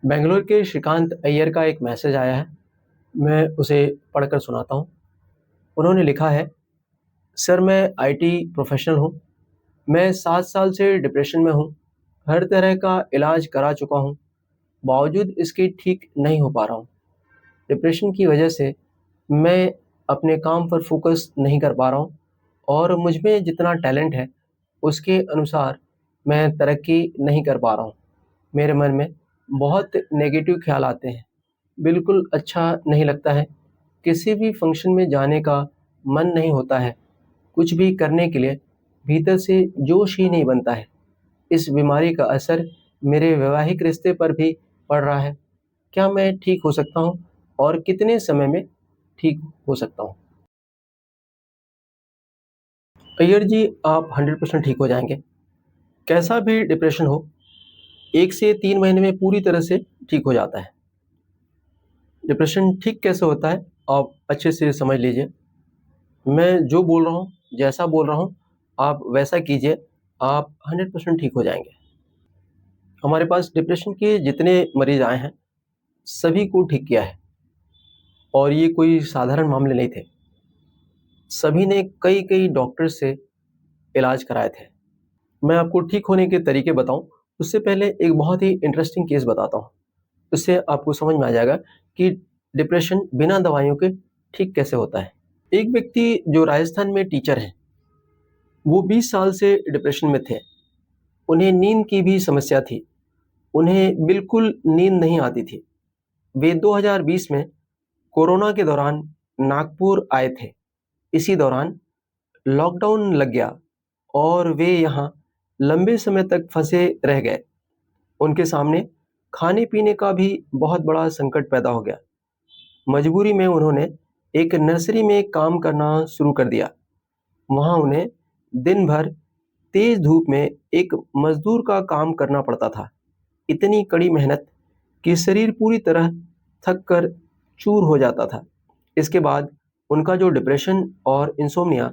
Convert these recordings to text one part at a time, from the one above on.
बेंगलोर के श्रीकांत अय्यर का एक मैसेज आया है। मैं उसे पढ़कर सुनाता हूँ। उन्होंने लिखा है, सर मैं आईटी प्रोफेशनल हूँ। मैं 7 साल से डिप्रेशन में हूँ। हर तरह का इलाज करा चुका हूँ, बावजूद इसके ठीक नहीं हो पा रहा हूँ। डिप्रेशन की वजह से मैं अपने काम पर फोकस नहीं कर पा रहा हूँ और मुझ में जितना टैलेंट है उसके अनुसार मैं तरक्की नहीं कर पा रहा हूँ। मेरे मन में बहुत नेगेटिव ख्याल आते हैं। बिल्कुल अच्छा नहीं लगता है। किसी भी फंक्शन में जाने का मन नहीं होता है। कुछ भी करने के लिए भीतर से जोश ही नहीं बनता है। इस बीमारी का असर मेरे वैवाहिक रिश्ते पर भी पड़ रहा है। क्या मैं ठीक हो सकता हूँ और कितने समय में ठीक हो सकता हूँ? अय्यर जी, आप 100% ठीक हो जाएंगे। कैसा भी डिप्रेशन हो, 1 से 3 महीने में पूरी तरह से ठीक हो जाता है। डिप्रेशन ठीक कैसे होता है, आप अच्छे से समझ लीजिए। मैं जो बोल रहा हूँ, जैसा बोल रहा हूँ, आप वैसा कीजिए, आप 100% ठीक हो जाएँगे। हमारे पास डिप्रेशन के जितने मरीज़ आए हैं, सभी को ठीक किया है और ये कोई साधारण मामले नहीं थे। सभी ने कई-कई डॉक्टर से इलाज कराए थे। मैं आपको ठीक होने के तरीके बताऊँ, उससे पहले एक बहुत ही इंटरेस्टिंग केस बताता हूँ। उससे आपको समझ में आ जाएगा कि डिप्रेशन बिना दवाइयों के ठीक कैसे होता है। एक व्यक्ति जो राजस्थान में टीचर हैं, वो 20 साल से डिप्रेशन में थे। उन्हें नींद की भी समस्या थी। उन्हें बिल्कुल नींद नहीं आती थी। वे 2020 में कोरोना के दौरान नागपुर आए थे। इसी दौरान लॉकडाउन लग गया और वे यहाँ लंबे समय तक फंसे रह गए। उनके सामने खाने-पीने का भी बहुत बड़ा संकट पैदा हो गया। मजबूरी में उन्होंने एक नर्सरी में काम करना शुरू कर दिया। वहाँ उन्हें दिन भर तेज धूप में एक मजदूर का काम करना पड़ता था। इतनी कड़ी मेहनत कि शरीर पूरी तरह थक कर चूर हो जाता था। इसके बाद उनका जो डिप्रेशन और इंसोम्निया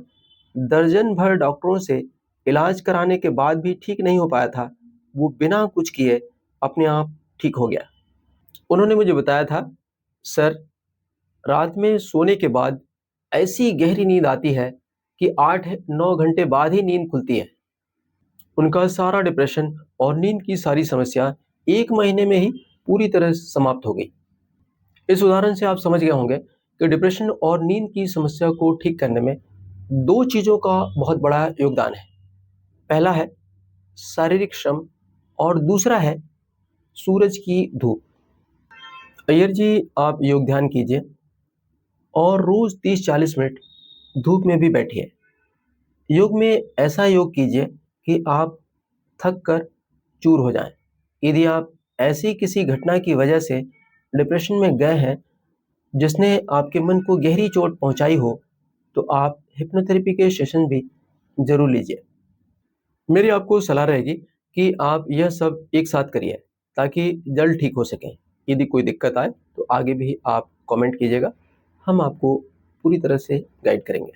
दर्जन भर डॉक्टरों से इलाज कराने के बाद भी ठीक नहीं हो पाया था, वो बिना कुछ किए अपने आप ठीक हो गया। उन्होंने मुझे बताया था, सर रात में सोने के बाद ऐसी गहरी नींद आती है कि 8-9 घंटे बाद ही नींद खुलती है। उनका सारा डिप्रेशन और नींद की सारी समस्या 1 महीने में ही पूरी तरह समाप्त हो गई। इस उदाहरण से आप समझ गए होंगे कि डिप्रेशन और नींद की समस्या को ठीक करने में 2 चीज़ों का बहुत बड़ा योगदान है। पहला है शारीरिक श्रम और दूसरा है सूरज की धूप। अय्यर जी, आप योग ध्यान कीजिए और रोज़ 30-40 मिनट धूप में भी बैठिए। योग में ऐसा योग कीजिए कि आप थक कर चूर हो जाएँ। यदि आप ऐसी किसी घटना की वजह से डिप्रेशन में गए हैं, जिसने आपके मन को गहरी चोट पहुँचाई हो, तो आप हिप्नोथेरेपी के सेशन भी ज़रूर लीजिए। मेरी आपको सलाह रहेगी कि आप यह सब एक साथ करिए, ताकि जल्द ठीक हो सकें। यदि कोई दिक्कत आए, तो आगे भी आप कमेंट कीजिएगा। हम आपको पूरी तरह से गाइड करेंगे।